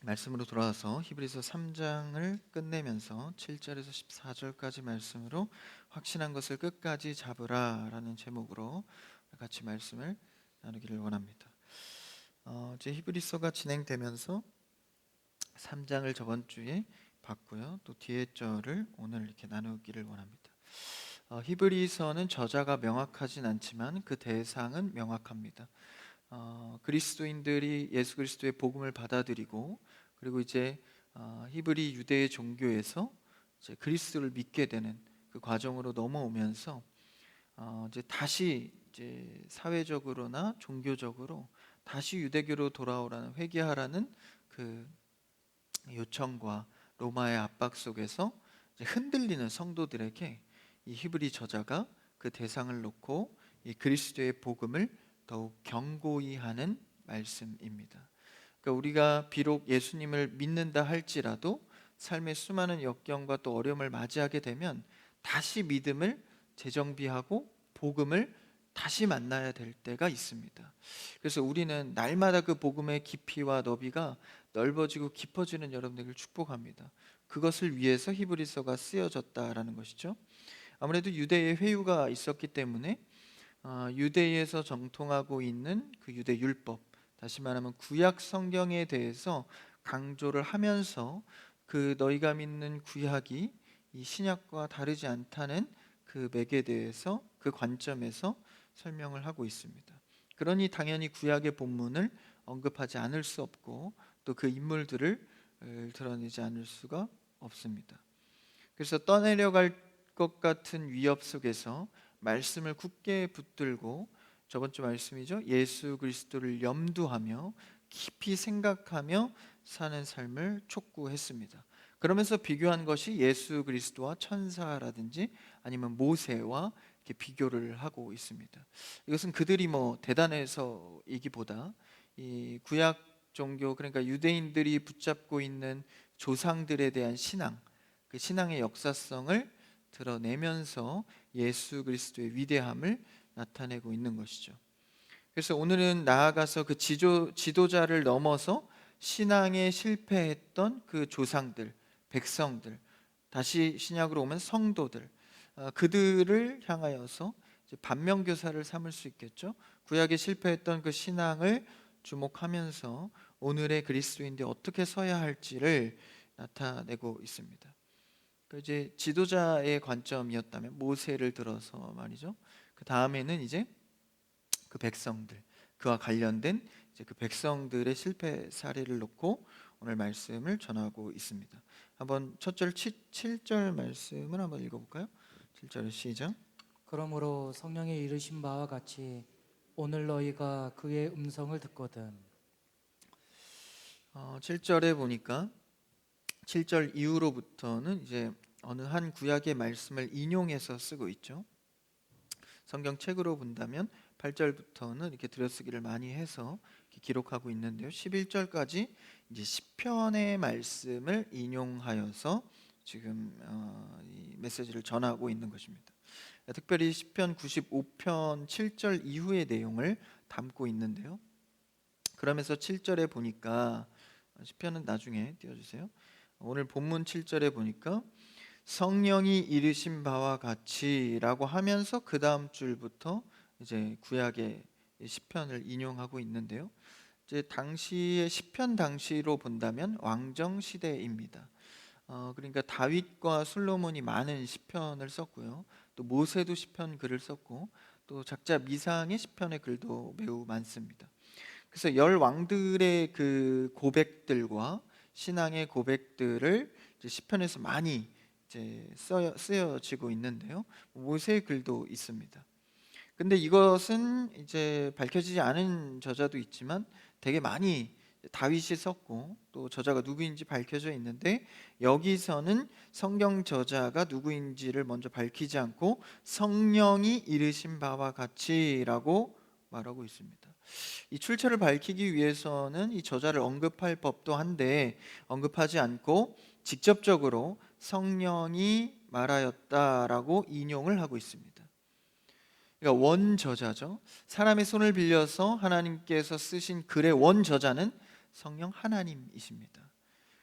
말씀으로 돌아와서 히브리서 3장을 끝내면서 7절에서 14절까지 말씀으로 확신한 것을 끝까지 잡으라라는 제목으로 같이 말씀을 나누기를 원합니다. 이제 히브리서가 진행되면서 3장을 저번 주에 봤고요. 또 뒤에 절을 오늘 이렇게 나누기를 원합니다. 히브리서는 저자가 명확하진 않지만 그 대상은 명확합니다. 그리스도인들이 예수 그리스도의 복음을 받아들이고 그리고 이제 히브리 유대의 종교에서 이제 그리스도를 믿게 되는 그 과정으로 넘어오면서 이제 다시 이제 사회적으로나 종교적으로 다시 유대교로 돌아오라는 회개하라는 그 요청과 로마의 압박 속에서 이제 흔들리는 성도들에게 이 히브리 저자가 그 대상을 놓고 이 그리스도의 복음을 더욱 경고히 하는 말씀입니다. 그러니까 우리가 비록 예수님을 믿는다 할지라도 삶의 수많은 역경과 또 어려움을 맞이하게 되면 다시 믿음을 재정비하고 복음을 다시 만나야 될 때가 있습니다. 그래서 우리는 날마다 그 복음의 깊이와 너비가 넓어지고 깊어지는 여러분들을 축복합니다. 그것을 위해서 히브리서가 쓰여졌다라는 것이죠. 아무래도 유대의 회유가 있었기 때문에 유대에서 정통하고 있는 그 유대 율법, 다시 말하면 구약 성경에 대해서 강조를 하면서 그 너희가 믿는 구약이 이 신약과 다르지 않다는 그 맥에 대해서 그 관점에서 설명을 하고 있습니다. 그러니 당연히 구약의 본문을 언급하지 않을 수 없고 또 그 인물들을 드러내지 않을 수가 없습니다. 그래서 떠내려갈 것 같은 위협 속에서 말씀을 굳게 붙들고 저번 주 말씀이죠. 예수 그리스도를 염두하며 깊이 생각하며 사는 삶을 촉구했습니다. 그러면서 비교한 것이 예수 그리스도와 천사라든지 아니면 모세와 이렇게 비교를 하고 있습니다. 이것은 그들이 뭐 대단해서이기보다 이 구약 종교, 그러니까 유대인들이 붙잡고 있는 조상들에 대한 신앙, 그 신앙의 역사성을 드러내면서 예수 그리스도의 위대함을 나타내고 있는 것이죠. 그래서 오늘은 나아가서 그 지도자를 넘어서 신앙에 실패했던 그 조상들, 백성들, 다시 신약으로 오면 성도들, 그들을 향하여서 이제 반면교사를 삼을 수 있겠죠. 구약에 실패했던 그 신앙을 주목하면서 오늘의 그리스도인들이 어떻게 서야 할지를 나타내고 있습니다. 이제 지도자의 관점이었다면 모세를 들어서 말이죠. 그 다음에는 이제 그 백성들, 그와 관련된 이제 그 백성들의 실패 사례를 놓고 오늘 말씀을 전하고 있습니다. 한번 첫 절 7절 말씀을 한번 읽어볼까요? 7절 시작. 그러므로 성령의 이르신 바와 같이 오늘 너희가 그의 음성을 듣거든. 7절에 보니까 7절 이후로부터는 이제 어느 한 구약의 말씀을 인용해서 쓰고 있죠. 성경책으로 본다면 8절부터는 이렇게 들여쓰기를 많이 해서 이렇게 기록하고 있는데요. 11절까지 이제 시편의 말씀을 인용하여서 지금 이 메시지를 전하고 있는 것입니다. 특별히 시편 95편 7절 이후의 내용을 담고 있는데요. 그러면서 7절에 보니까 시편은 나중에 띄워주세요. 오늘 본문 7절에 보니까 성령이 이르신 바와 같이라고 하면서 그 다음 줄부터 이제 구약의 시편을 인용하고 있는데요. 이제 당시의 시편 당시로 본다면 왕정 시대입니다. 그러니까 다윗과 솔로몬이 많은 시편을 썼고요. 또 모세도 시편 글을 썼고 또 작자 미상의 시편의 글도 매우 많습니다. 그래서 열 왕들의 그 고백들과 신앙의 고백들을 이제 시편에서 많이 이제 쓰여지고 있는데요. 모세의 글도 있습니다. 근데 이것은 이제 밝혀지지 않은 저자도 있지만 되게 많이 다윗이 썼고 또 저자가 누구인지 밝혀져 있는데 여기서는 성경 저자가 누구인지를 먼저 밝히지 않고 성령이 이르신 바와 같이라고 말하고 있습니다. 이 출처를 밝히기 위해서는 이 저자를 언급할 법도 한데 언급하지 않고 직접적으로 성령이 말하였다라고 인용을 하고 있습니다. 그러니까 원저자죠. 사람의 손을 빌려서 하나님께서 쓰신 글의 원저자는 성령 하나님이십니다.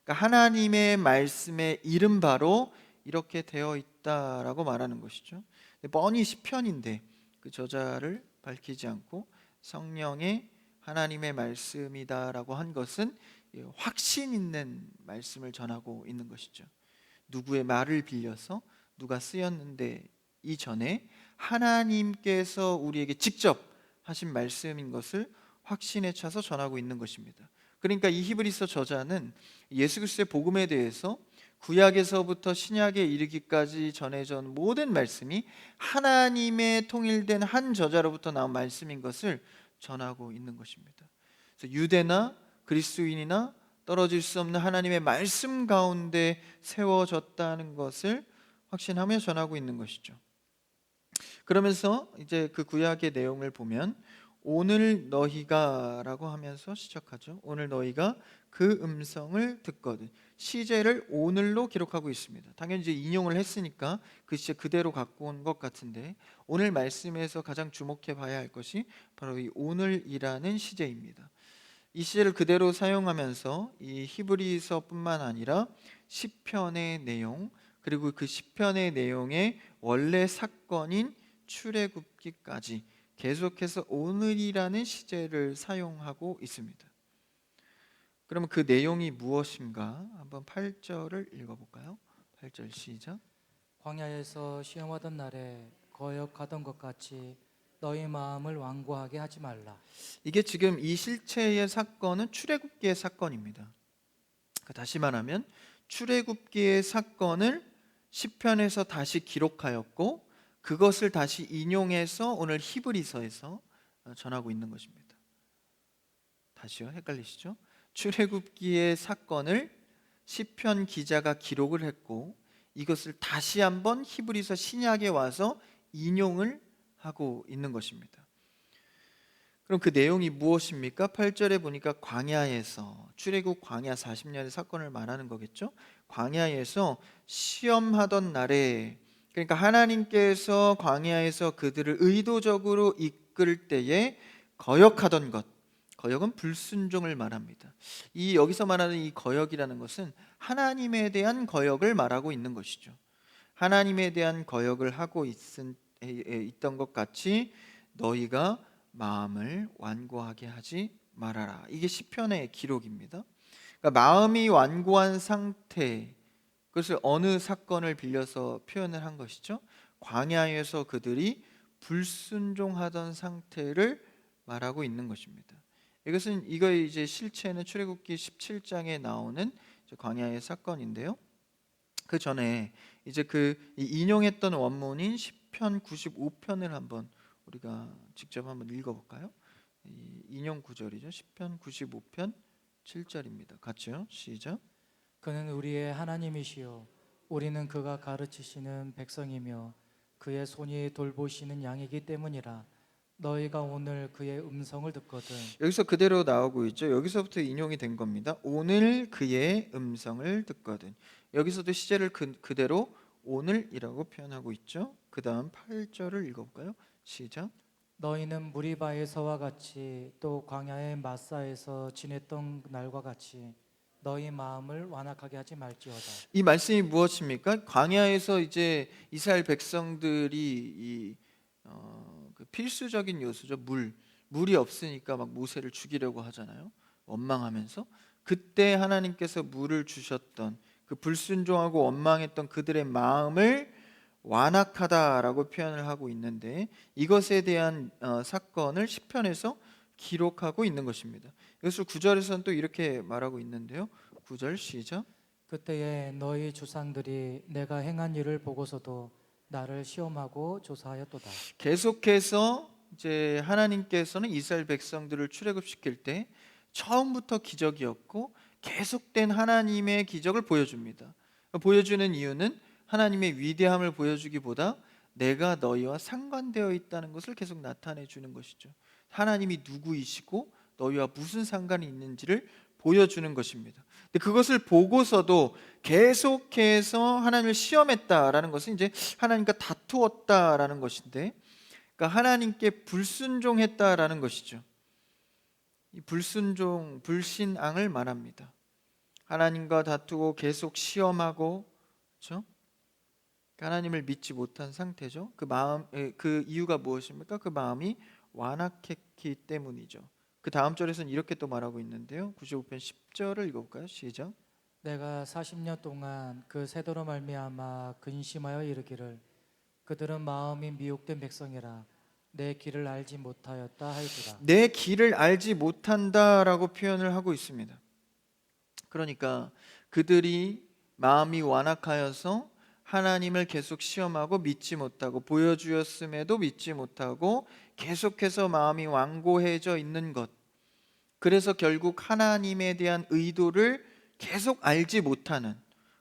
그러니까 하나님의 말씀의 이름 바로 이렇게 되어 있다라고 말하는 것이죠. 뻔히 시편인데 그 저자를 밝히지 않고 성령의 하나님의 말씀이다라고 한 것은 확신 있는 말씀을 전하고 있는 것이죠. 누구의 말을 빌려서 누가 쓰였는데 이전에 하나님께서 우리에게 직접 하신 말씀인 것을 확신에 차서 전하고 있는 것입니다. 그러니까 이 히브리서 저자는 예수 그리스도의 복음에 대해서 구약에서부터 신약에 이르기까지 전해져 온 모든 말씀이 하나님의 통일된 한 저자로부터 나온 말씀인 것을 전하고 있는 것입니다. 그래서 유대나 그리스도인이나 떨어질 수 없는 하나님의 말씀 가운데 세워졌다는 것을 확신하며 전하고 있는 것이죠. 그러면서 이제 그 구약의 내용을 보면 오늘 너희가라고 하면서 시작하죠. 오늘 너희가 그 음성을 듣거든. 시제를 오늘로 기록하고 있습니다. 당연히 이제 인용을 했으니까 그 시제 그대로 갖고 온 것 같은데 오늘 말씀에서 가장 주목해 봐야 할 것이 바로 이 오늘이라는 시제입니다. 이 시제를 그대로 사용하면서 이 히브리서뿐만 아니라 시편의 내용 그리고 그 시편의 내용의 원래 사건인 출애굽기까지 계속해서 오늘이라는 시제를 사용하고 있습니다. 그러면 그 내용이 무엇인가? 한번 8절을 읽어볼까요? 8절 시작. 광야에서 시험하던 날에 거역하던 것 같이 너희 마음을 완고하게 하지 말라. 이게 지금 이 실체의 사건은 출애굽기의 사건입니다. 다시 말하면 출애굽기의 사건을 시편에서 다시 기록하였고 그것을 다시 인용해서 오늘 히브리서에서 전하고 있는 것입니다. 다시요, 헷갈리시죠? 출애굽기의 사건을 시편 기자가 기록을 했고 이것을 다시 한번 히브리서 신약에 와서 인용을 하고 있는 것입니다. 그럼 그 내용이 무엇입니까? 8절에 보니까 광야에서 출애굽 광야 40년의 사건을 말하는 거겠죠. 광야에서 시험하던 날에 그러니까 하나님께서 광야에서 그들을 의도적으로 이끌 때에 거역하던 것, 거역은 불순종을 말합니다. 이 여기서 말하는 이 거역이라는 것은 하나님에 대한 거역을 말하고 있는 것이죠. 하나님에 대한 거역을 하고 있던 것 같이 너희가 마음을 완고하게 하지 말아라. 이게 시편의 기록입니다. 그러니까 마음이 완고한 상태, 그것을 어느 사건을 빌려서 표현을 한 것이죠. 광야에서 그들이 불순종하던 상태를 말하고 있는 것입니다. 이거의 이제 실체는 출애굽기 17장에 나오는 광야의 사건인데요. 그 전에 이제 인용했던 원문인 시편 95편을 한번 우리가 직접 한번 읽어볼까요? 인용 구절이죠. 시편 95편 7절입니다. 같이요. 시작. 그는 우리의 하나님이시요 우리는 그가 가르치시는 백성이며 그의 손이 돌보시는 양이기 때문이라. 너희가 오늘 그의 음성을 듣거든. 여기서 그대로 나오고 있죠. 여기서부터 인용이 된 겁니다. 오늘 그의 음성을 듣거든. 여기서도 시제를 그대로 오늘이라고 표현하고 있죠. 그 다음 8절을 읽어볼까요? 시작. 너희는 무리바에서와 같이 또 광야의 마사에서 지냈던 날과 같이 너희 마음을 완악하게 하지 말지어다. 이 말씀이 무엇입니까? 광야에서 이제 이스라엘 백성들이 그 필수적인 요소죠. 물이 없으니까 막 모세를 죽이려고 하잖아요. 원망하면서 그때 하나님께서 물을 주셨던 그 불순종하고 원망했던 그들의 마음을 완악하다라고 표현을 하고 있는데 이것에 대한 사건을 시편에서 기록하고 있는 것입니다. 이것을 9절에서는 또 이렇게 말하고 있는데요. 9절 시작. 그때에 너희 조상들이 내가 행한 일을 보고서도 나를 시험하고 조사하였도다. 계속해서 이제 하나님께서는 이스라엘 백성들을 출애굽시킬 때 처음부터 기적이었고 계속된 하나님의 기적을 보여줍니다. 보여주는 이유는 하나님의 위대함을 보여주기보다 내가 너희와 상관되어 있다는 것을 계속 나타내 주는 것이죠. 하나님이 누구이시고 너희와 무슨 상관이 있는지를 보여주는 것입니다. 근데 그것을 보고서도 계속해서 하나님을 시험했다라는 것은 이제 하나님과 다투었다라는 것인데, 그러니까 하나님께 불순종했다라는 것이죠. 이 불순종, 불신앙을 말합니다. 하나님과 다투고 계속 시험하고, 그렇죠? 하나님을 믿지 못한 상태죠. 그 이유가 무엇입니까? 그 마음이 완악했기 때문이죠. 그 다음 절에서는 이렇게 또 말하고 있는데요. 95편 10절을 읽어볼까요? 시작. 내가 40년 동안 그 세도로 말미암아 근심하여 이르기를 그들은 마음이 미혹된 백성이라 내 길을 알지 못하였다 하였도다. 내 길을 알지 못한다라고 표현을 하고 있습니다. 그러니까 그들이 마음이 완악하여서 하나님을 계속 시험하고 믿지 못하고 보여주었음에도 믿지 못하고 계속해서 마음이 완고해져 있는 것, 그래서 결국 하나님에 대한 의도를 계속 알지 못하는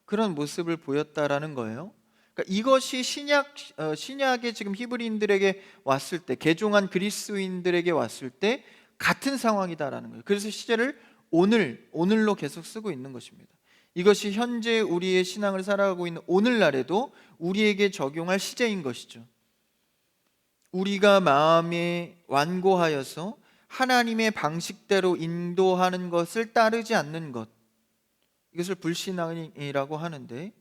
그런 모습을 보였다라는 거예요. 그러니까 이것이 신약에 지금 히브리인들에게 왔을 때, 개종한 그리스도인들에게 왔을 때 같은 상황이다라는 거예요. 그래서 시제를 오늘로 계속 쓰고 있는 것입니다. 이것이 현재 우리의 신앙을 살아가고 있는 오늘날에도 우리에게 적용할 시제인 것이죠. 우리가 마음에 완고하여서 하나님의 방식대로 인도하는 것을 따르지 않는 것, 이것을 불신앙이라고 하는데,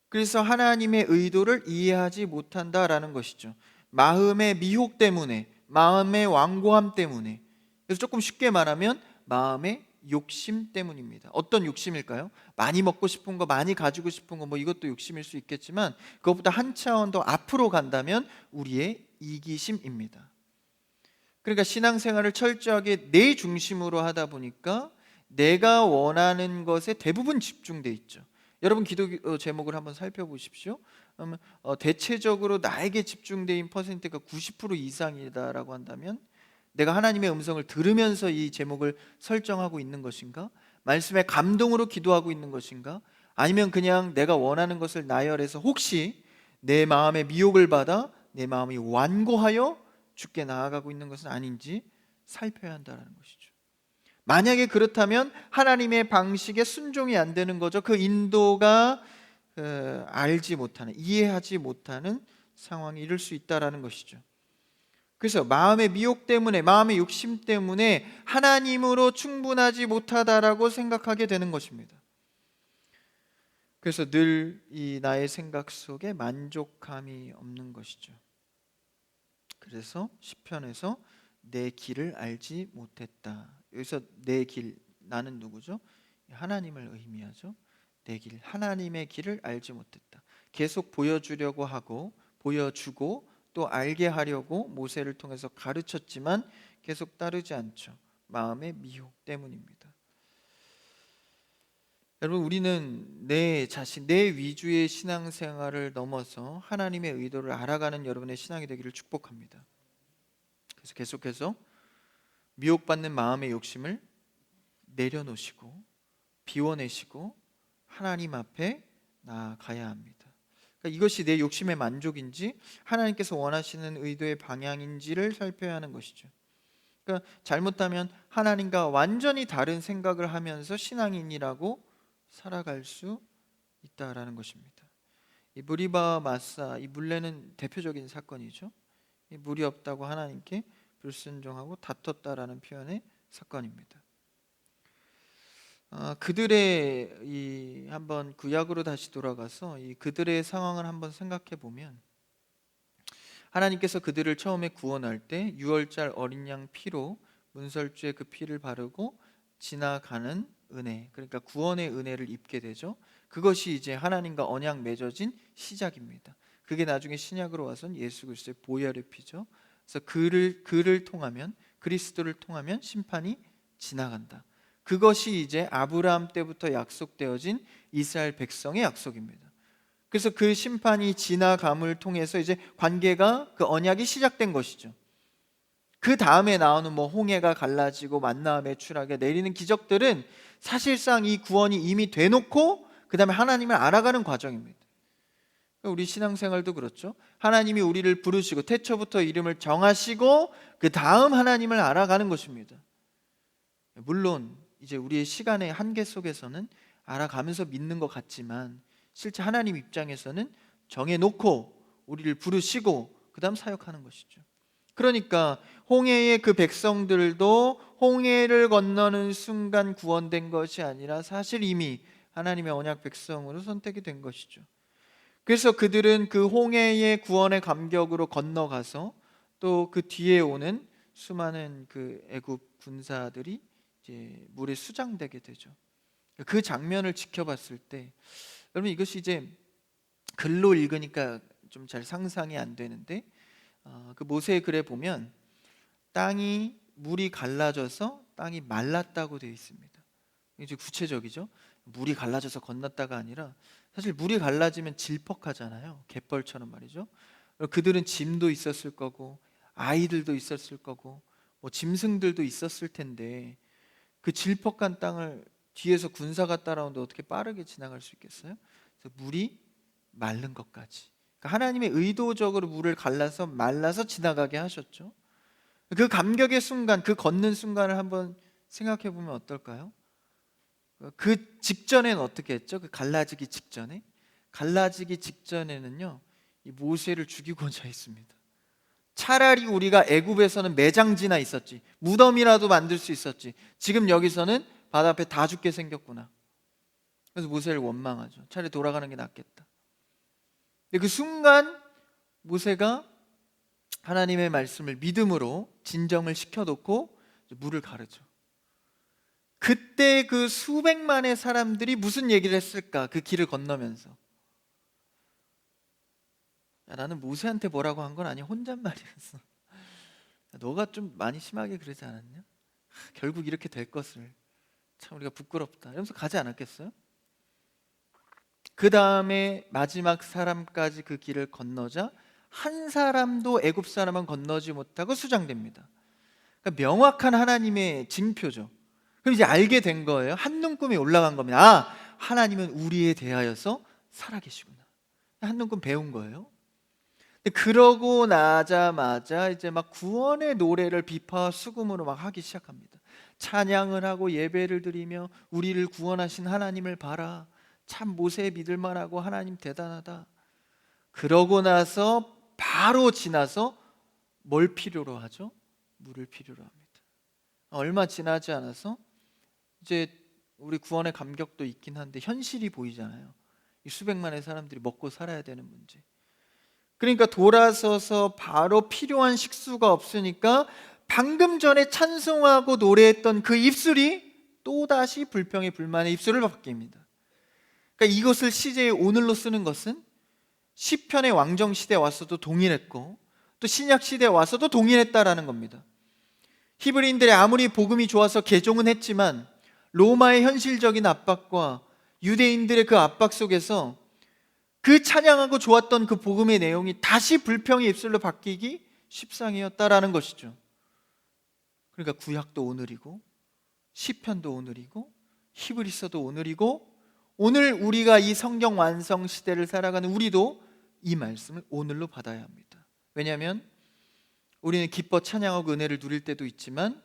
그래서 하나님의 의도를 이해하지 못한다라는 것이죠. 마음의 미혹 때문에, 마음의 완고함 때문에. 그래서 조금 쉽게 말하면 마음의 욕심 때문입니다. 어떤 욕심일까요? 많이 먹고 싶은 거, 많이 가지고 싶은 거, 뭐 이것도 욕심일 수 있겠지만 그것보다 한 차원 더 앞으로 간다면 우리의 이기심입니다. 그러니까 신앙생활을 철저하게 내 중심으로 하다 보니까 내가 원하는 것에 대부분 집중돼 있죠. 여러분 기도 제목을 한번 살펴보십시오. 대체적으로 나에게 집중된 퍼센트가 90% 이상이다라고 한다면 내가 하나님의 음성을 들으면서 이 제목을 설정하고 있는 것인가? 말씀의 감동으로 기도하고 있는 것인가? 아니면 그냥 내가 원하는 것을 나열해서 혹시 내 마음의 미혹을 받아 내 마음이 완고하여 주께 나아가고 있는 것은 아닌지 살펴야 한다는 것이죠. 만약에 그렇다면 하나님의 방식에 순종이 안 되는 거죠. 그 인도가 알지 못하는, 이해하지 못하는 상황이 이를 수 있다라는 것이죠. 그래서 마음의 미혹 때문에, 마음의 욕심 때문에 하나님으로 충분하지 못하다라고 생각하게 되는 것입니다. 그래서 늘 이 나의 생각 속에 만족감이 없는 것이죠. 그래서 시편에서 내 길을 알지 못했다. 여기서 내 길, 나는 누구죠? 하나님을 의미하죠. 내 길, 하나님의 길을 알지 못했다. 계속 보여주려고 하고 보여주고 또 알게 하려고 모세를 통해서 가르쳤지만 계속 따르지 않죠. 마음의 미혹 때문입니다. 여러분, 우리는 내 자신, 내 위주의 신앙생활을 넘어서 하나님의 의도를 알아가는 여러분의 신앙이 되기를 축복합니다. 그래서 계속해서 미혹받는 마음의 욕심을 내려놓으시고 비워내시고 하나님 앞에 나아가야 합니다. 그러니까 이것이 내 욕심의 만족인지 하나님께서 원하시는 의도의 방향인지를 살펴야 하는 것이죠. 그러니까 잘못하면 하나님과 완전히 다른 생각을 하면서 신앙인이라고 살아갈 수 있다라는 것입니다. 이 무리바와 마사, 이 물레는 대표적인 사건이죠. 이 물이 없다고 하나님께 불순종하고 다퉜다라는 표현의 사건입니다. 그들의 이 한번 구약으로 다시 돌아가서 이 그들의 상황을 한번 생각해 보면, 하나님께서 그들을 처음에 구원할 때 유월절 어린 양 피로 문설주에 그 피를 바르고 지나가는 은혜, 그러니까 구원의 은혜를 입게 되죠. 그것이 이제 하나님과 언약 맺어진 시작입니다. 그게 나중에 신약으로 와서는 예수 그리스도의 보혈의 피죠. 그래서 그를 통하면, 그리스도를 통하면 심판이 지나간다. 그것이 이제 아브라함 때부터 약속되어진 이스라엘 백성의 약속입니다. 그래서 그 심판이 지나감을 통해서 이제 관계가, 그 언약이 시작된 것이죠. 그 다음에 나오는 뭐 홍해가 갈라지고 만나 매출하게 내리는 기적들은 사실상 이 구원이 이미 돼놓고 그 다음에 하나님을 알아가는 과정입니다. 우리 신앙생활도 그렇죠. 하나님이 우리를 부르시고 태초부터 이름을 정하시고 그 다음 하나님을 알아가는 것입니다. 물론 이제 우리의 시간의 한계 속에서는 알아가면서 믿는 것 같지만 실제 하나님 입장에서는 정해놓고 우리를 부르시고 그 다음 사역하는 것이죠. 그러니까 홍해의 그 백성들도 홍해를 건너는 순간 구원된 것이 아니라 사실 이미 하나님의 언약 백성으로 선택이 된 것이죠. 그래서 그들은 그 홍해의 구원의 감격으로 건너가서 또 그 뒤에 오는 수많은 그 애굽 군사들이 이제 물에 수장되게 되죠. 그 장면을 지켜봤을 때 여러분, 이것이 이제 글로 읽으니까 좀 잘 상상이 안 되는데, 그 모세의 글에 보면 땅이 물이 갈라져서 땅이 말랐다고 되어 있습니다. 이제 구체적이죠. 물이 갈라져서 건넜다가 아니라, 사실 물이 갈라지면 질퍽하잖아요. 갯벌처럼 말이죠. 그들은 짐도 있었을 거고 아이들도 있었을 거고 뭐 짐승들도 있었을 텐데, 그 질퍽한 땅을 뒤에서 군사가 따라오는데 어떻게 빠르게 지나갈 수 있겠어요? 그래서 물이 마른 것까지, 그러니까 하나님의 의도적으로 물을 갈라서 말라서 지나가게 하셨죠. 그 감격의 순간, 그 걷는 순간을 한번 생각해 보면 어떨까요? 그 직전에는 어떻게 했죠? 그 갈라지기 직전에, 갈라지기 직전에는요, 이 모세를 죽이고자 했습니다. 차라리 우리가 애굽에서는 매장지나 있었지, 무덤이라도 만들 수 있었지, 지금 여기서는 바다 앞에 다 죽게 생겼구나. 그래서 모세를 원망하죠. 차라리 돌아가는 게 낫겠다. 근데 그 순간 모세가 하나님의 말씀을 믿음으로 진정을 시켜놓고 물을 가르죠. 그때 그 수백만의 사람들이 무슨 얘기를 했을까? 그 길을 건너면서, 야, 나는 모세한테 뭐라고 한 건 아니야, 혼잣말이었어. 야, 너가 좀 많이 심하게 그러지 않았냐? 결국 이렇게 될 것을, 참 우리가 부끄럽다, 이러면서 가지 않았겠어요? 그 다음에 마지막 사람까지 그 길을 건너자 한 사람도 애굽 사람은 건너지 못하고 수장됩니다. 그러니까 명확한 하나님의 징표죠. 그럼 이제 알게 된 거예요. 한눈금이 올라간 겁니다. 아, 하나님은 우리에 대하여서 살아계시구나. 한눈금 배운 거예요. 근데 그러고 나자마자 이제 막 구원의 노래를 비파와 수금으로 막 하기 시작합니다. 찬양을 하고 예배를 드리며 우리를 구원하신 하나님을 봐라, 참 모세 믿을 만하고 하나님 대단하다. 그러고 나서 바로 지나서 뭘 필요로 하죠? 물을 필요로 합니다. 얼마 지나지 않아서 이제 우리 구원의 감격도 있긴 한데 현실이 보이잖아요. 이 수백만의 사람들이 먹고 살아야 되는 문제. 그러니까 돌아서서 바로 필요한 식수가 없으니까 방금 전에 찬송하고 노래했던 그 입술이 또다시 불평의 불만의 입술을 바뀝니다. 그러니까 이것을 시제의 오늘로 쓰는 것은 시편의 왕정 시대에 와서도 동일했고 또 신약 시대에 와서도 동일했다라는 겁니다. 히브리인들이 아무리 복음이 좋아서 개종은 했지만 로마의 현실적인 압박과 유대인들의 그 압박 속에서 그 찬양하고 좋았던 그 복음의 내용이 다시 불평의 입술로 바뀌기 십상이었다라는 것이죠. 그러니까 구약도 오늘이고 시편도 오늘이고 히브리서도 오늘이고, 오늘 우리가 이 성경 완성 시대를 살아가는 우리도 이 말씀을 오늘로 받아야 합니다. 왜냐하면 우리는 기뻐 찬양하고 은혜를 누릴 때도 있지만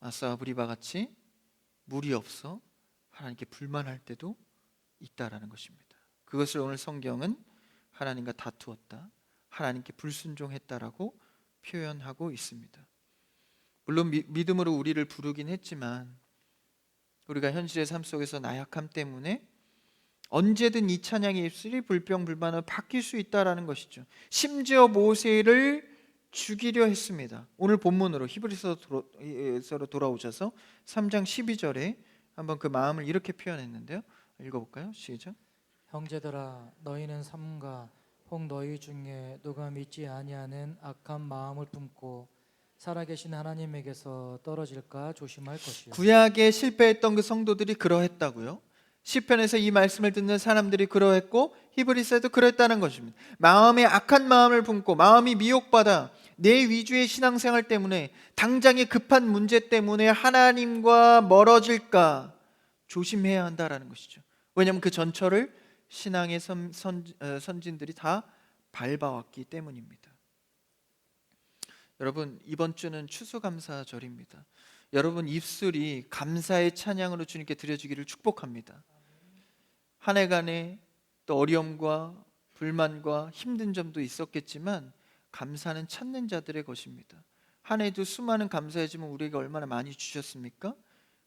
아싸와 브리바 같이 물이 없어 하나님께 불만할 때도 있다라는 것입니다. 그것을 오늘 성경은 하나님과 다투었다, 하나님께 불순종했다라고 표현하고 있습니다. 물론 믿음으로 우리를 부르긴 했지만 우리가 현실의 삶 속에서 나약함 때문에 언제든 이 찬양의 입술이 불평불만으로 바뀔 수 있다라는 것이죠. 심지어 모세를 죽이려 했습니다. 오늘 본문으로 히브리서로 돌아오셔서 3장 12절에 한번 그 마음을 이렇게 표현했는데요. 읽어볼까요? 시작. 형제들아, 너희는 삼가 혹 너희 중에 누가 믿지 아니하는 악한 마음을 품고 살아계신 하나님에게서 떨어질까 조심할 것이요. 구약에 실패했던 그 성도들이 그러했다고요. 시편에서 이 말씀을 듣는 사람들이 그러했고 히브리서에도 그랬다는 것입니다. 마음에 악한 마음을 품고 마음이 미혹받아 내 위주의 신앙생활 때문에 당장의 급한 문제 때문에 하나님과 멀어질까 조심해야 한다라는 것이죠. 왜냐하면 그 전철을 신앙의 선진들이 다 밟아왔기 때문입니다. 여러분, 이번 주는 추수감사절입니다. 여러분 입술이 감사의 찬양으로 주님께 드려지기를 축복합니다. 한 해간에 또 어려움과 불만과 힘든 점도 있었겠지만 감사는 찾는 자들의 것입니다. 한 해도 수많은 감사의 짐을 우리에게 얼마나 많이 주셨습니까?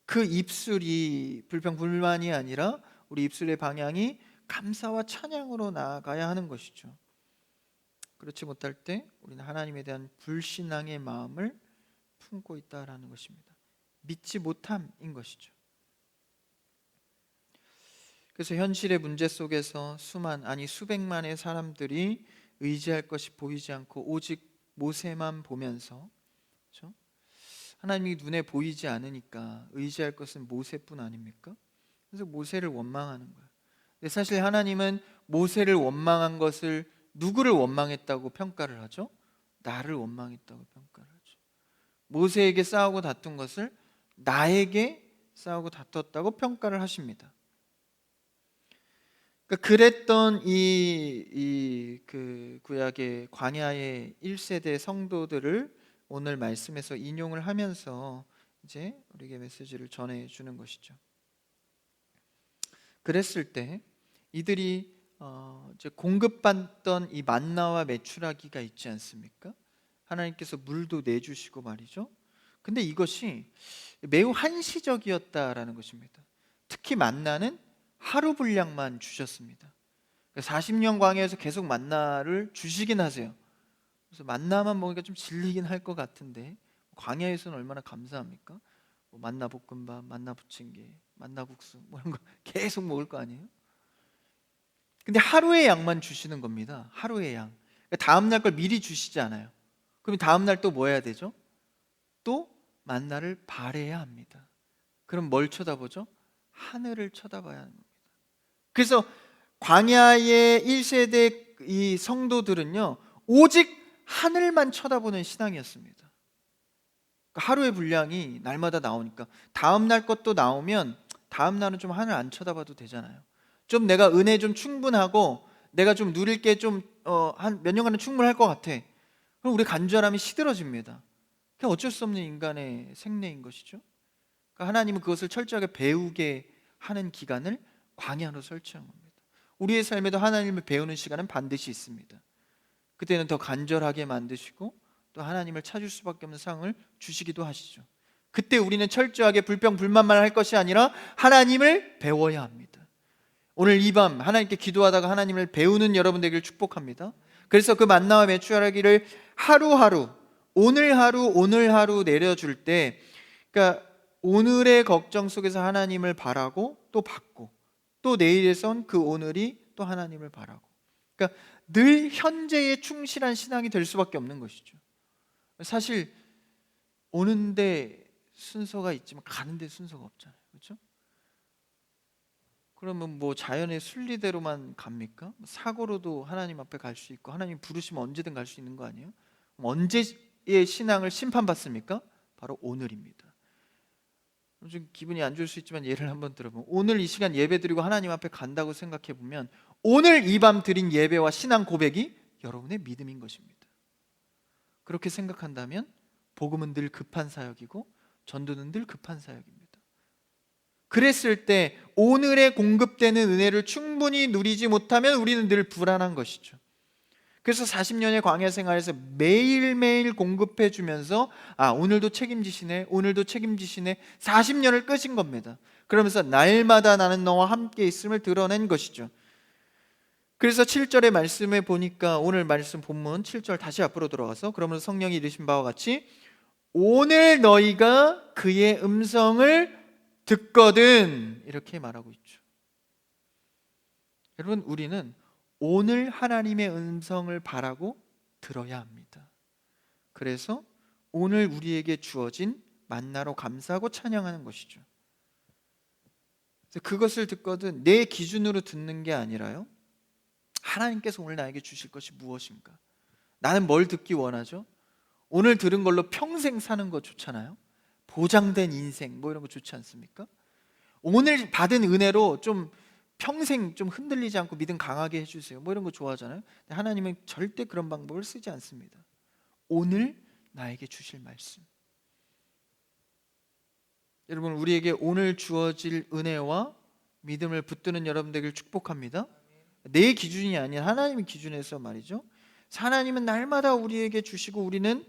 그 입술이 불평불만이 아니라 우리 입술의 방향이 감사와 찬양으로 나아가야 하는 것이죠. 그렇지 못할 때 우리는 하나님에 대한 불신앙의 마음을 품고 있다라는 것입니다. 믿지 못함인 것이죠. 그래서 현실의 문제 속에서 수백만의 사람들이 의지할 것이 보이지 않고 오직 모세만 보면서, 그렇죠? 하나님이 눈에 보이지 않으니까 의지할 것은 모세뿐 아닙니까? 그래서 모세를 원망하는 거예요. 근데 사실 하나님은 모세를 원망한 것을 누구를 원망했다고 평가를 하죠? 나를 원망했다고 평가를 하죠. 모세에게 싸우고 다툰 것을 나에게 싸우고 다퉜다고 평가를 하십니다. 그러니까 그랬던 그 구약의 광야의 1세대 성도들을 오늘 말씀에서 인용을 하면서 이제 우리에게 메시지를 전해 주는 것이죠. 그랬을 때 이들이 이제 공급받던 이 만나와 메추라기가 있지 않습니까? 하나님께서 물도 내주시고 말이죠. 근데 이것이 매우 한시적이었다라는 것입니다. 특히 만나는 하루 분량만 주셨습니다. 40년 광야에서 계속 만나를 주시긴 하세요. 그래서 만나만 먹으니까 좀 질리긴 할 것 같은데 광야에서는 얼마나 감사합니까? 뭐 만나 볶음밥, 만나 부침개, 만나 국수 뭐 이런 거 계속 먹을 거 아니에요? 근데 하루의 양만 주시는 겁니다. 하루의 양. 그러니까 다음 날 걸 미리 주시지 않아요. 그럼 다음 날 또 뭐 해야 되죠? 또 만나를 바래야 합니다. 그럼 뭘 쳐다보죠? 하늘을 쳐다봐야 하는 겁니다. 그래서 광야의 1세대 이 성도들은요 오직 하늘만 쳐다보는 신앙이었습니다. 그러니까 하루의 분량이 날마다 나오니까 다음 날 것도 나오면 다음 날은 좀 하늘 안 쳐다봐도 되잖아요. 좀 내가 은혜 좀 충분하고 내가 좀 누릴 게 좀 한 몇 년간은 충분할 것 같아. 그럼 우리 간절함이 시들어집니다. 그냥 어쩔 수 없는 인간의 생례인 것이죠. 그러니까 하나님은 그것을 철저하게 배우게 하는 기간을 광야로 설치한 겁니다. 우리의 삶에도 하나님을 배우는 시간은 반드시 있습니다. 그때는 더 간절하게 만드시고 또 하나님을 찾을 수밖에 없는 상황을 주시기도 하시죠. 그때 우리는 철저하게 불평불만만 할 것이 아니라 하나님을 배워야 합니다. 오늘 이 밤 하나님께 기도하다가 하나님을 배우는 여러분 되기를 축복합니다. 그래서 그 만나와 메추라기를 하루하루 오늘 하루 내려줄 때, 그러니까 오늘의 걱정 속에서 하나님을 바라고 또 받고 또 내일에선 그 오늘이 또 하나님을 바라고, 그러니까 늘 현재에 충실한 신앙이 될 수밖에 없는 것이죠. 사실 오는데 순서가 있지만 가는데 순서가 없잖아요. 그렇죠? 그러면 뭐 자연의 순리대로만 갑니까? 사고로도 하나님 앞에 갈 수 있고 하나님 부르시면 언제든 갈 수 있는 거 아니에요? 언제의 신앙을 심판받습니까? 바로 오늘입니다. 좀 기분이 안 좋을 수 있지만 예를 한번 들어보면 오늘 이 시간 예배 드리고 하나님 앞에 간다고 생각해 보면 오늘 이 밤 드린 예배와 신앙 고백이 여러분의 믿음인 것입니다. 그렇게 생각한다면 복음은 늘 급한 사역이고 전도는 늘 급한 사역입니다. 그랬을 때 오늘에 공급되는 은혜를 충분히 누리지 못하면 우리는 늘 불안한 것이죠. 그래서 40년의 광야 생활에서 매일매일 공급해 주면서 오늘도 책임지시네, 오늘도 책임지시네, 40년을 끄신 겁니다. 그러면서 날마다 나는 너와 함께 있음을 드러낸 것이죠. 그래서 7절의 말씀에 보니까 오늘 말씀 본문 7절 다시 앞으로 들어가서 그러면서 성령이 이르신 바와 같이 오늘 너희가 그의 음성을 듣거든 이렇게 말하고 있죠. 여러분, 우리는 오늘 하나님의 음성을 바라고 들어야 합니다. 그래서 오늘 우리에게 주어진 만나로 감사하고 찬양하는 것이죠. 그것을 듣거든 내 기준으로 듣는 게 아니라요, 하나님께서 오늘 나에게 주실 것이 무엇인가? 나는 뭘 듣기 원하죠? 오늘 들은 걸로 평생 사는 거 좋잖아요. 보장된 인생 뭐 이런 거 좋지 않습니까? 오늘 받은 은혜로 좀 평생 좀 흔들리지 않고 믿음 강하게 해주세요 뭐 이런 거 좋아하잖아요. 근데 하나님은 절대 그런 방법을 쓰지 않습니다. 오늘 나에게 주실 말씀, 여러분 우리에게 오늘 주어질 은혜와 믿음을 붙드는 여러분 되길 축복합니다. 내 기준이 아닌 하나님의 기준에서 말이죠. 하나님은 날마다 우리에게 주시고 우리는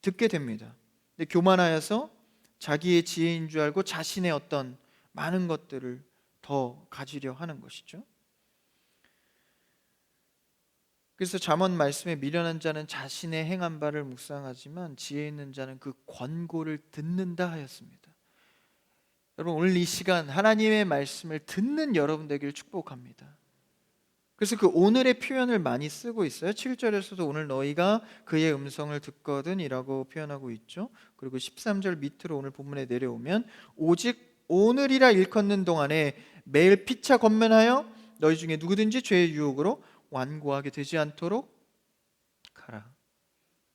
듣게 됩니다. 근데 교만하여서 자기의 지혜인 줄 알고 자신의 어떤 많은 것들을 더 가지려 하는 것이죠. 그래서 잠언 말씀에 미련한 자는 자신의 행한 바를 묵상하지만 지혜 있는 자는 그 권고를 듣는다 하였습니다. 여러분, 오늘 이 시간 하나님의 말씀을 듣는 여러분 되기를 축복합니다. 그래서 그 오늘의 표현을 많이 쓰고 있어요. 7절에서도 오늘 너희가 그의 음성을 듣거든 이라고 표현하고 있죠. 그리고 13절 밑으로 오늘 본문에 내려오면 오직 오늘이라 일컫는 동안에 매일 피차 권면하여 너희 중에 누구든지 죄의 유혹으로 완고하게 되지 않도록 가라.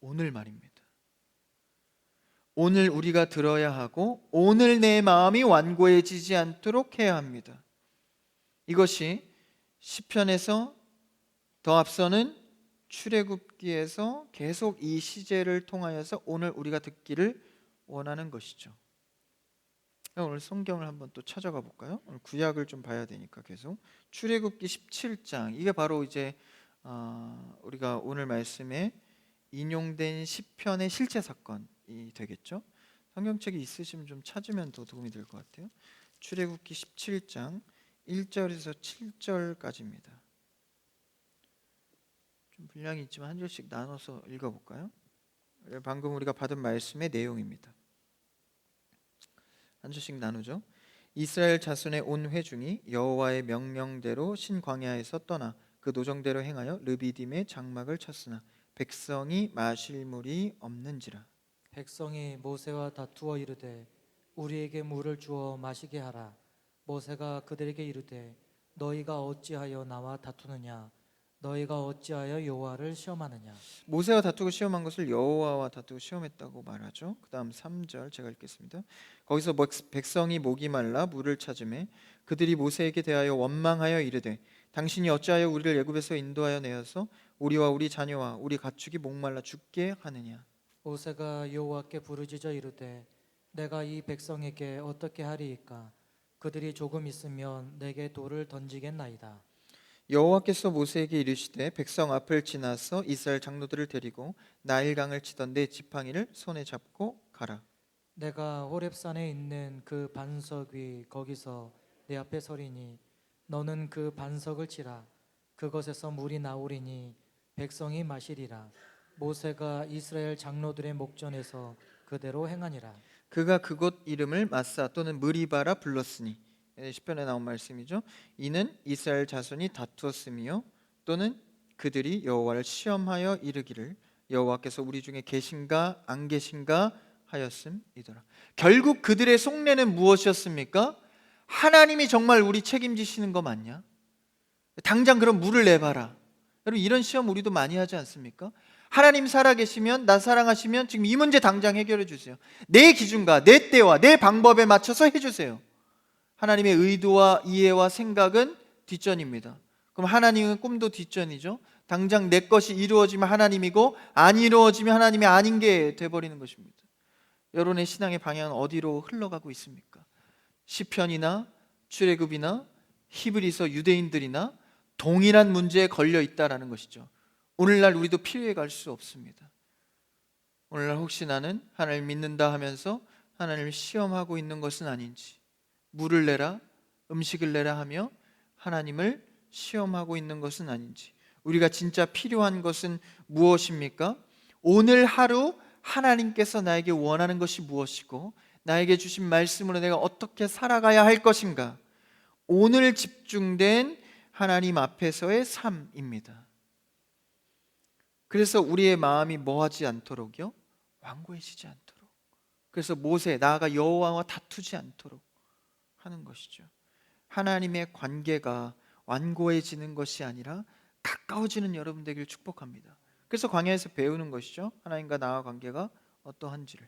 오늘 말입니다. 오늘 우리가 들어야 하고 오늘 내 마음이 완고해지지 않도록 해야 합니다. 이것이 시편에서 더 앞서는 출애굽기에서 계속 이 시제를 통하여서 오늘 우리가 듣기를 원하는 것이죠. 오늘 성경을 한번 또 찾아가 볼까요? 오늘 구약을 좀 봐야 되니까 계속 출애굽기 17장, 이게 바로 이제 우리가 오늘 말씀에 인용된 시편의 실제 사건이 되겠죠. 성경책이 있으시면 좀 찾으면 더 도움이 될 것 같아요. 출애굽기 17장 1절에서 7절까지입니다. 좀 분량이 있지만 한 절씩 나눠서 읽어볼까요? 방금 우리가 받은 말씀의 내용입니다. 한 절씩 나누죠. 이스라엘 자손의 온 회중이 여호와의 명령대로 신광야에서 떠나 그 노정대로 행하여 르비딤의 장막을 쳤으나 백성이 마실 물이 없는지라. 백성이 모세와 다투어 이르되 우리에게 물을 주어 마시게 하라. 모세가 그들에게 이르되 너희가 어찌하여 나와 다투느냐? 너희가 어찌하여 여호와를 시험하느냐? 모세와 다투고 시험한 것을 여호와와 다투고 시험했다고 말하죠. 그 다음 3절 제가 읽겠습니다. 거기서 백성이 목이 말라 물을 찾으매 그들이 모세에게 대하여 원망하여 이르되 당신이 어찌하여 우리를 애굽에서 인도하여 내어서 우리와 우리 자녀와 우리 가축이 목말라 죽게 하느냐? 모세가 여호와께 부르짖어 이르되 내가 이 백성에게 어떻게 하리이까? 그들이 조금 있으면 내게 돌을 던지겠나이다. 여호와께서 모세에게 이르시되 백성 앞을 지나서 이스라엘 장로들을 데리고 나일강을 치던 내 지팡이를 손에 잡고 가라. 내가 호렙산에 있는 그 반석 위 거기서 내 앞에 서리니 너는 그 반석을 치라. 그것에서 물이 나오리니 백성이 마시리라. 모세가 이스라엘 장로들의 목전에서 그대로 행하니라. 그가 그곳 이름을 마사 또는 느리바라 불렀으니, 시편에 나온 말씀이죠. 이는 이스라엘 자손이 다투었음이요 또는 그들이 여호와를 시험하여 이르기를 여호와께서 우리 중에 계신가 안 계신가 하였음이더라. 결국 그들의 속내는 무엇이었습니까? 하나님이 정말 우리 책임지시는 거 맞냐? 당장 그럼 물을 내봐라. 여러분, 이런 시험 우리도 많이 하지 않습니까? 하나님 살아계시면, 나 사랑하시면 지금 이 문제 당장 해결해 주세요. 내 기준과 내 때와 내 방법에 맞춰서 해주세요. 하나님의 의도와 이해와 생각은 뒷전입니다. 그럼 하나님은 꿈도 뒷전이죠. 당장 내 것이 이루어지면 하나님이고 안 이루어지면 하나님이 아닌 게 돼버리는 것입니다. 여러분의 신앙의 방향은 어디로 흘러가고 있습니까? 시편이나 출애굽이나 히브리서 유대인들이나 동일한 문제에 걸려 있다라는 것이죠. 오늘날 우리도 피해 갈 수 없습니다. 오늘날 혹시 나는 하나님을 믿는다 하면서 하나님을 시험하고 있는 것은 아닌지, 물을 내라, 음식을 내라 하며 하나님을 시험하고 있는 것은 아닌지, 우리가 진짜 필요한 것은 무엇입니까? 오늘 하루 하나님께서 나에게 원하는 것이 무엇이고 나에게 주신 말씀으로 내가 어떻게 살아가야 할 것인가, 오늘 집중된 하나님 앞에서의 삶입니다. 그래서 우리의 마음이 뭐하지 않도록요? 완고해지지 않도록. 그래서 모세, 나아가 여호와와 다투지 않도록 하는 것이죠. 하나님의 관계가 완고해지는 것이 아니라 가까워지는 여러분 되길 축복합니다. 그래서 광야에서 배우는 것이죠. 하나님과 나와 관계가 어떠한지를.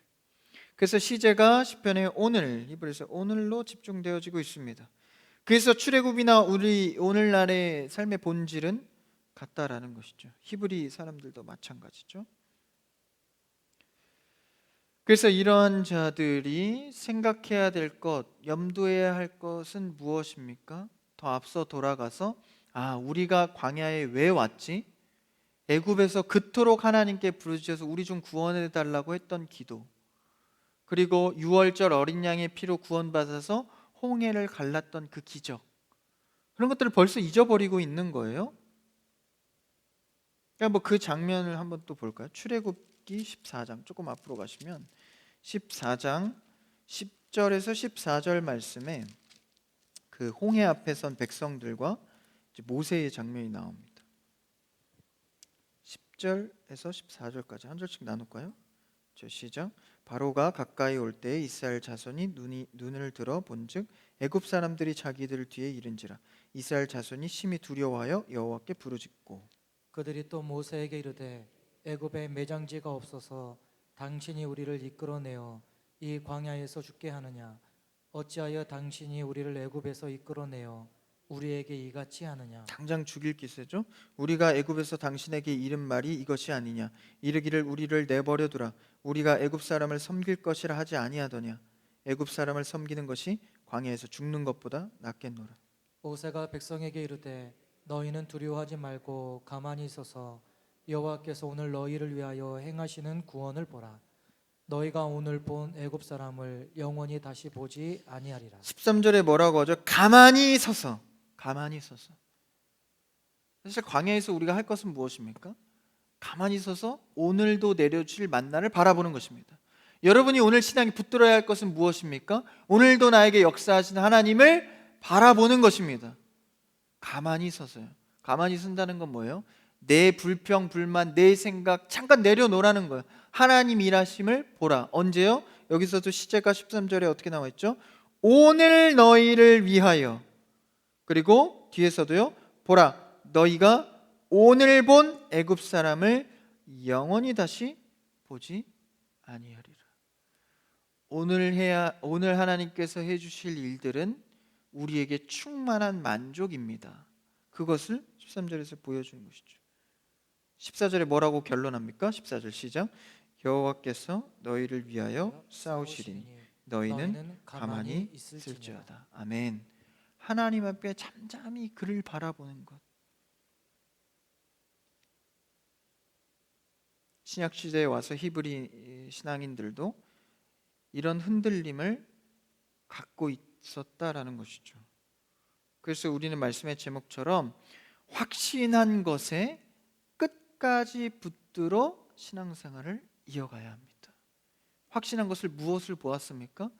그래서 시제가 시편의 오늘, 히브리서 오늘로 집중되어지고 있습니다. 그래서 출애굽이나 우리 오늘날의 삶의 본질은 같다라는 것이죠. 히브리 사람들도 마찬가지죠. 그래서 이러한 자들이 생각해야 될 것, 염두해야 할 것은 무엇입니까? 더 앞서 돌아가서 우리가 광야에 왜 왔지? 애굽에서 그토록 하나님께 부르짖어서 우리 좀 구원해 달라고 했던 기도, 그리고 유월절 어린 양의 피로 구원받아서 홍해를 갈랐던 그 기적, 그런 것들을 벌써 잊어버리고 있는 거예요. 그러니까 뭐 그 장면을 한번 또 볼까요? 출애굽기 14장 조금 앞으로 가시면 14장 10절에서 14절 말씀에 그 홍해 앞에 선 백성들과 이제 모세의 장면이 나옵니다. 10절에서 14절까지 한 절씩 나눌까요? 시작. 바로가 가까이 올 때에 이스라엘 자손이 눈을 들어 본즉 애굽 사람들이 자기들 뒤에 이른지라. 이스라엘 자손이 심히 두려워하여 여호와께 부르짖고. 그들이 또 모세에게 이르되 애굽에 매장지가 없어서 당신이 우리를 이끌어내어 이 광야에서 죽게 하느냐? 어찌하여 당신이 우리를 애굽에서 이끌어내어 우리에게 이같이 하느냐? 당장 죽일 기세죠. 우리가 애굽에서 당신에게 이른 말이 이것이 아니냐? 이르기를 우리를 내버려 두라. 우리가 애굽 사람을 섬길 것이라 하지 아니하더냐? 애굽 사람을 섬기는 것이 광야에서 죽는 것보다 낫겠노라. 모세가 백성에게 이르되 너희는 두려워하지 말고 가만히 있어서 여호와께서 오늘 너희를 위하여 행하시는 구원을 보라. 너희가 오늘 본 애굽 사람을 영원히 다시 보지 아니하리라. 13절에 뭐라고 하죠? 가만히 서서. 가만히 서서. 사실 광야에서 우리가 할 것은 무엇입니까? 가만히 서서 오늘도 내려주실 만나를 바라보는 것입니다. 여러분이 오늘 신앙이 붙들어야 할 것은 무엇입니까? 오늘도 나에게 역사하신 하나님을 바라보는 것입니다. 가만히 서서요. 가만히 쓴다는 건 뭐예요? 내 불평, 불만, 내 생각 잠깐 내려놓으라는 거예요. 하나님 일하심을 보라. 언제요? 여기서도 시제가 13절에 어떻게 나와 있죠? 오늘 너희를 위하여. 그리고 뒤에서도요. 보라, 너희가 오늘 본 애굽 사람을 영원히 다시 보지 아니하리라. 오늘 하나님께서 해주실 일들은 우리에게 충만한 만족입니다. 그것을 13절에서 보여주는 것이죠. 14절에 뭐라고 결론합니까? 14절 시작. 여호와께서 너희를 위하여 싸우시리니 너희는 가만히 있을지어다. 아멘. 하나님 앞에 잠잠히 그를 바라보는 것. 신약 시대에 와서 히브리 신앙인들도 이런 흔들림을 갖고 있었다라는 것이죠. 그래서 우리는 말씀의 제목처럼 확신한 것에 끝까지 붙들어 신앙생활을 이어가야 합니다. 확신한 것을 무엇을 보았습니까?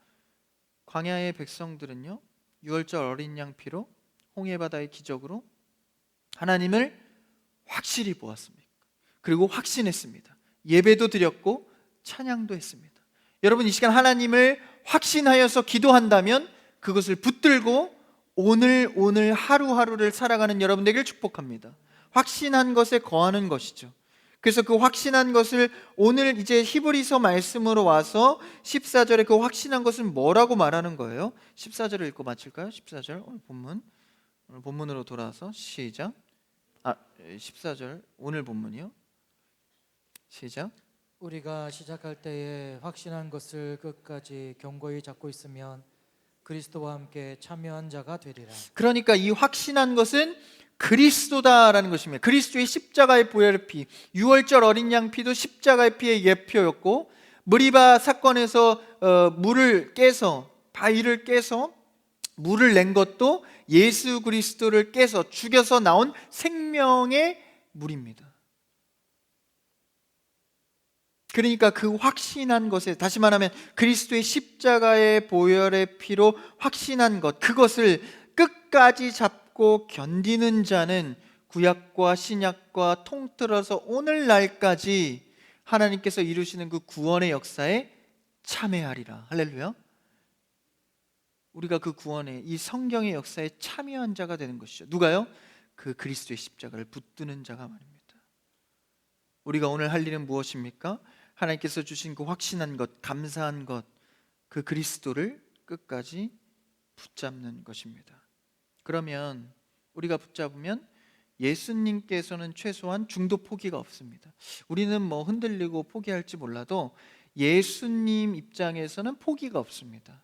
광야의 백성들은요, 유월절 어린 양 피로 홍해바다의 기적으로 하나님을 확실히 보았습니다. 그리고 확신했습니다. 예배도 드렸고 찬양도 했습니다. 여러분, 이 시간 하나님을 확신하여서 기도한다면 그것을 붙들고 오늘 하루하루를 살아가는 여러분 되기를 축복합니다. 확신한 것에 거하는 것이죠. 그래서 그 확신한 것을 오늘 이제 히브리서 말씀으로 와서 14절에 그 확신한 것은 뭐라고 말하는 거예요? 14절을 읽고 마칠까요? 14절 오늘 본문으로 돌아와서 시작. 14절 오늘 본문이요. 시작. 우리가 시작할 때에 확신한 것을 끝까지 견고히 잡고 있으면 그리스도와 함께 참여한 자가 되리라. 그러니까 이 확신한 것은 그리스도다라는 것입니다. 그리스도의 십자가의 보혈의 피, 유월절 어린 양 피도 십자가의 피의 예표였고, 무리바 사건에서 바위를 깨서 물을 낸 것도 예수 그리스도를 깨서 죽여서 나온 생명의 물입니다. 그러니까 그 확신한 것에, 다시 말하면 그리스도의 십자가의 보혈의 피로 확신한 것, 그것을 끝까지 잡고 견디는 자는 구약과 신약과 통틀어서 오늘날까지 하나님께서 이루시는 그 구원의 역사에 참여하리라. 할렐루야. 우리가 그 구원의, 이 성경의 역사에 참여한 자가 되는 것이죠. 누가요? 그 그리스도의 십자가를 붙드는 자가 말입니다. 우리가 오늘 할 일은 무엇입니까? 하나님께서 주신 그 확신한 것, 감사한 것, 그 그리스도를 끝까지 붙잡는 것입니다. 그러면 우리가 붙잡으면 예수님께서는 최소한 중도 포기가 없습니다. 우리는 뭐 흔들리고 포기할지 몰라도 예수님 입장에서는 포기가 없습니다.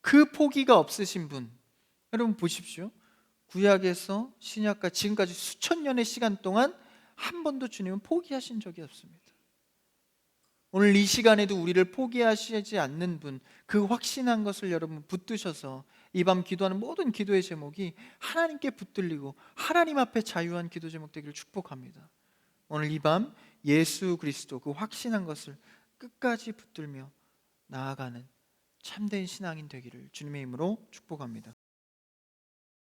그 포기가 없으신 분, 여러분 보십시오. 구약에서 신약까지 지금까지 수천 년의 시간 동안 한 번도 주님은 포기하신 적이 없습니다. 오늘 이 시간에도 우리를 포기하시지 않는 분, 그 확신한 것을 여러분 붙드셔서 이 밤 기도하는 모든 기도의 제목이 하나님께 붙들리고 하나님 앞에 자유한 기도 제목 되기를 축복합니다. 오늘 이 밤 예수 그리스도 그 확신한 것을 끝까지 붙들며 나아가는 참된 신앙인 되기를 주님의 이름으로 축복합니다.